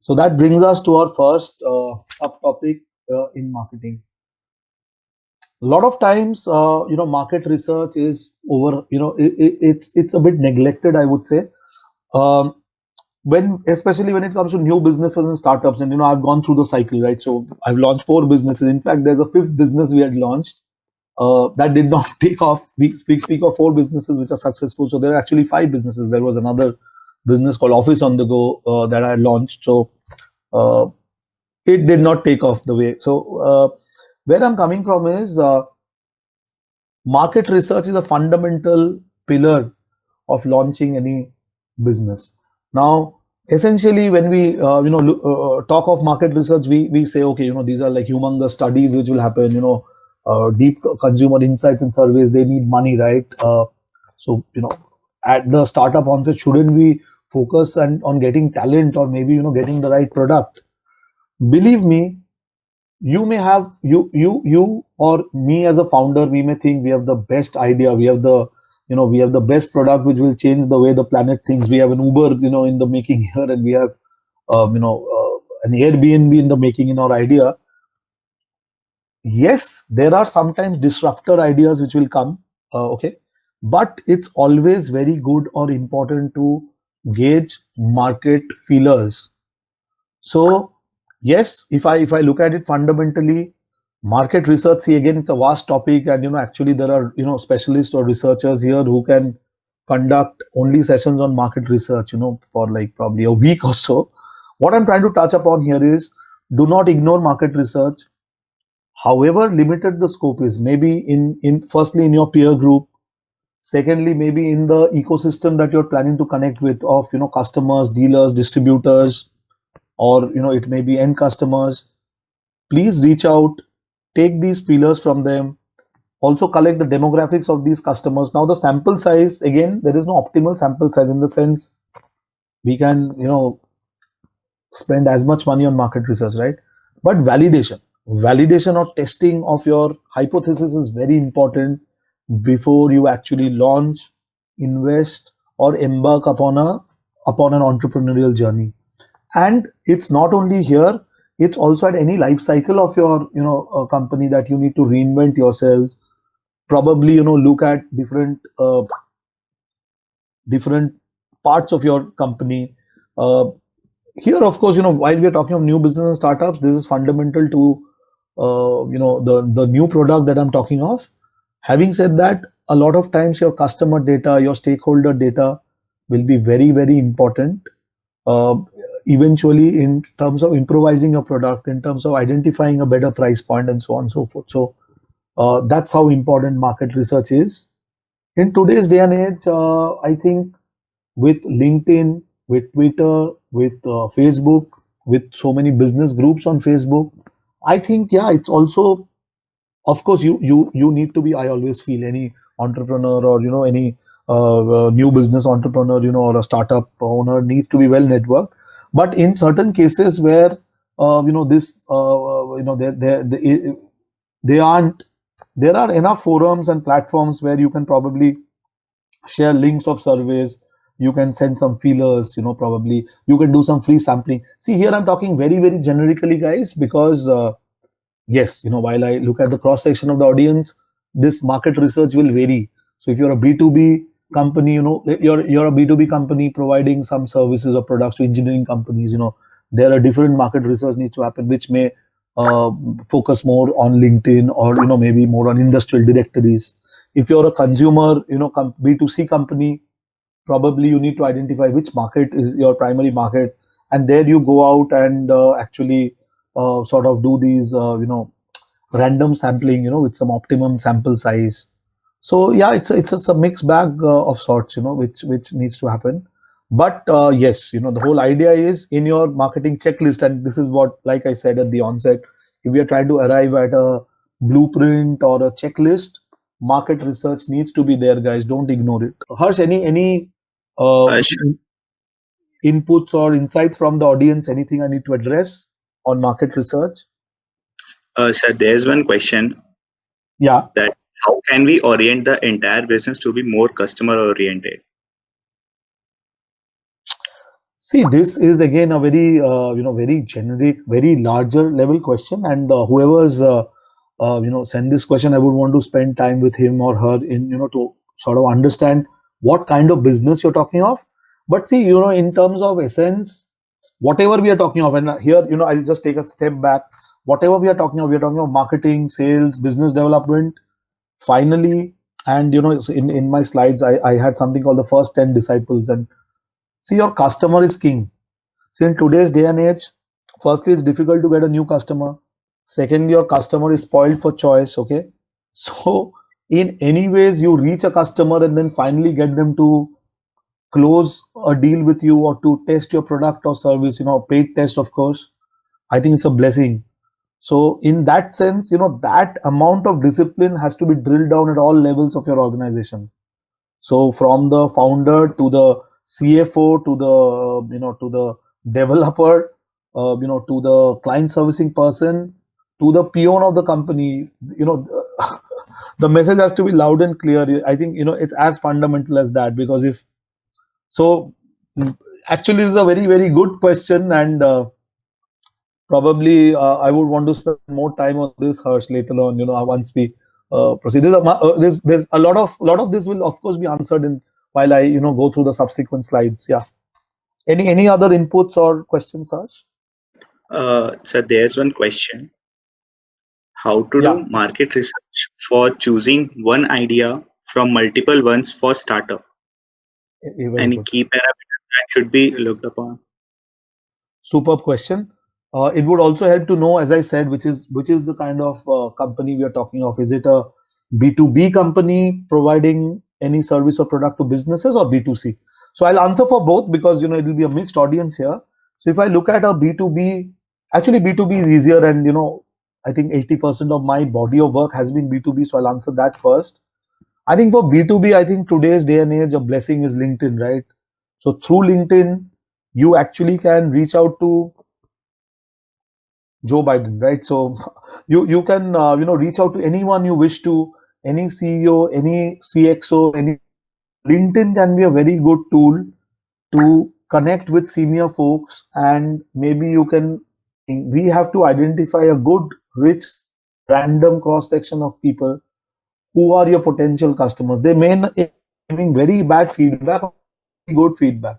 So that brings us to our first subtopic in marketing. A lot of times, market research is over. It's a bit neglected, I would say. Um, especially when it comes to new businesses and startups, and I've gone through the cycle, right? So I've launched 4 businesses. In fact, there's a 5th business we had launched that did not take off. We speak of 4 businesses which are successful. So there are actually 5 businesses. There was another business called Office on the Go that I launched. So uh, it did not take off the way. So where I'm coming from is market research is a fundamental pillar of launching any business. Now, essentially, when we talk of market research, we say, okay, these are like humongous studies which will happen. Deep consumer insights and surveys. They need money, right? So at the startup onset, shouldn't we focus on getting talent, or maybe getting the right product? Believe me, you may have you or me as a founder, we may think we have the best idea, we have the best product which will change the way the planet thinks. We have an Uber in the making here, and we have an Airbnb in the making in our idea. Yes, there are sometimes disruptor ideas which will come, okay, but it's always very good or important to gauge market feelers. So yes, if I look at it fundamentally, market research, see, again, it's a vast topic, and actually there are specialists or researchers here who can conduct only sessions on market research, for like probably a week or so. What I'm trying to touch upon here is, do not ignore market research, however limited the scope is. Maybe in firstly in your peer group, secondly maybe in the ecosystem that you're planning to connect with, of customers, dealers, distributors, or it may be end customers. Please reach out, take these feelers from them, also collect the demographics of these customers. Now the sample size, again, there is no optimal sample size, in the sense we can spend as much money on market research, right? But validation or testing of your hypothesis is very important before you actually launch, invest, or embark upon an entrepreneurial journey. And it's not only here, it's also at any life cycle of your company, that you need to reinvent yourselves, probably look at different parts of your company. Here, of course, while we are talking of new business and startups, this is fundamental to the new product that I'm talking of. Having said that, a lot of times your customer data, your stakeholder data will be very, very important uh, eventually, in terms of improvising your product, in terms of identifying a better price point, and so on and so forth. So that's how important market research is in today's day and age. I think with LinkedIn, with Twitter, with Facebook, with so many business groups on Facebook, I think, yeah, it's also, of course, you need to be, I always feel, any entrepreneur, or any new business entrepreneur, or a startup owner, needs to be well networked. But in certain cases where this they aren't, there are enough forums and platforms where you can probably share links of surveys, you can send some feelers, probably you can do some free sampling. See, here I'm talking very, very generically, guys, because yes, while I look at the cross section of the audience, this market research will vary. So if you're a B2B company, you're a B2B company providing some services or products to engineering companies, there are different market research needs to happen, which may focus more on LinkedIn, or maybe more on industrial directories. If you're a consumer, B2C company, probably you need to identify which market is your primary market, and there you go out and actually sort of do these random sampling, with some optimum sample size. So yeah, it's a mixed bag of sorts, which needs to happen. But yes, the whole idea is in your marketing checklist, and this is what, like I said at the onset, if we are trying to arrive at a blueprint or a checklist, market research needs to be there, guys. Don't ignore it. Harsh, any Sure. inputs or insights from the audience? Anything I need to address on market research? Sir, there's one question Yeah. that how can we orient the entire business to be more customer oriented? See, this is again a very very generic, very larger level question, and whoever's send this question, I would want to spend time with him or her in to sort of understand what kind of business you're talking of. But see, in terms of essence, whatever we are talking of, and here I'll just take a step back. Whatever we are talking of marketing, sales, business development. Finally, and in my slides, I had something called the first 10 disciples, and see, your customer is king. See, in today's day and age, firstly, it's difficult to get a new customer. Secondly, your customer is spoiled for choice. Okay. So, in any ways, you reach a customer and then finally get them to close a deal with you or to test your product or service, paid test, of course. I think it's a blessing. So, in that sense, that amount of discipline has to be drilled down at all levels of your organization. So from the founder to the CFO to the to the developer, to the client servicing person, to the peon of the company, the message has to be loud and clear. I think it's as fundamental as that, because if so, actually, this is a very very good question, and probably I would want to spend more time on this, Harsh, later on. Once we proceed. There's a lot of this will of course be answered in while I go through the subsequent slides. Yeah. Any other inputs or questions, Harsh? So there's one question: how to Yeah. do market research for choosing one idea from multiple ones for startup? Very Any good. key parameters that should be looked upon? Superb question. It would also help to know, as I said, which is the kind of company we are talking of. Is it a B2B company providing any service or product to businesses, or B2C? So I'll answer for both, because it will be a mixed audience here. So if I look at a B2B, actually B2B is easier, and I think 80% of my body of work has been B2B. So I'll answer that first. I think for B2B, I think today's day and age, a blessing is LinkedIn, right? So through LinkedIn, you actually can reach out to Joe Biden, right? So you can reach out to anyone you wish to, any CEO, any CXO, any. LinkedIn can be a very good tool to connect with senior folks, and maybe you can. We have to identify a good, rich, random cross section of people who are your potential customers. They may not be giving very bad feedback, or good feedback,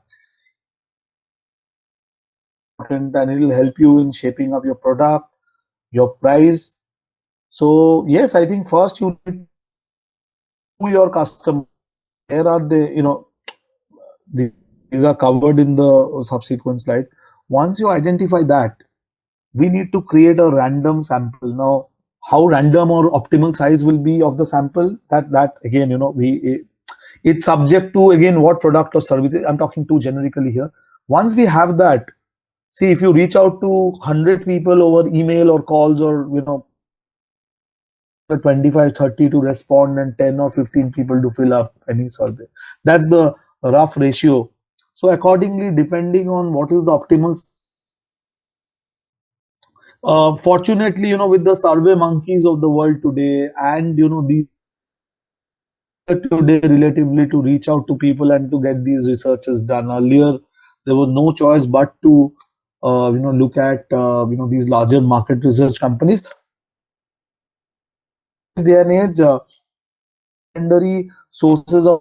and it will help you in shaping up your product, your price. So yes, I think first you need to your customer. Where are they? These are covered in the subsequent slide. Once you identify that, we need to create a random sample. Now, how random or optimal size will be of the sample? That again, it's subject to again what product or service. I'm talking too generically here. Once we have that, see, if you reach out to 100 people over email or calls, or 25, 30 to respond, and 10 or 15 people to fill up any survey. That's the rough ratio. So accordingly, depending on what is the optimal, fortunately, with the survey monkeys of the world today, and these today relatively to reach out to people and to get these researches done. Earlier, there was no choice but to look at these larger market research companies. This day and age, secondary sources are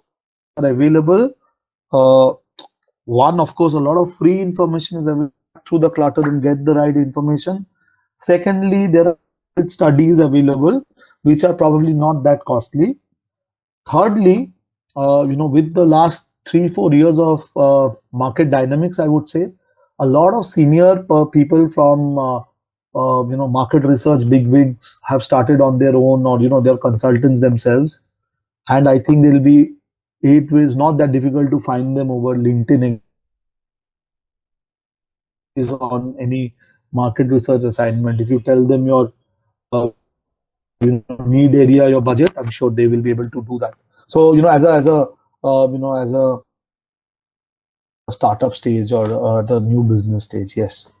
available. One, of course, a lot of free information is available through the clutter and get the right information. Secondly, there are studies available which are probably not that costly. Thirdly, with the last 3-4 years of market dynamics, I would say a lot of senior people from market research bigwigs have started on their own, or they're consultants themselves, and I think it is not that difficult to find them over LinkedIn. Is on any market research assignment. If you tell them your need area, your budget, I'm sure they will be able to do that. So as a startup stage, or the new business stage, yes.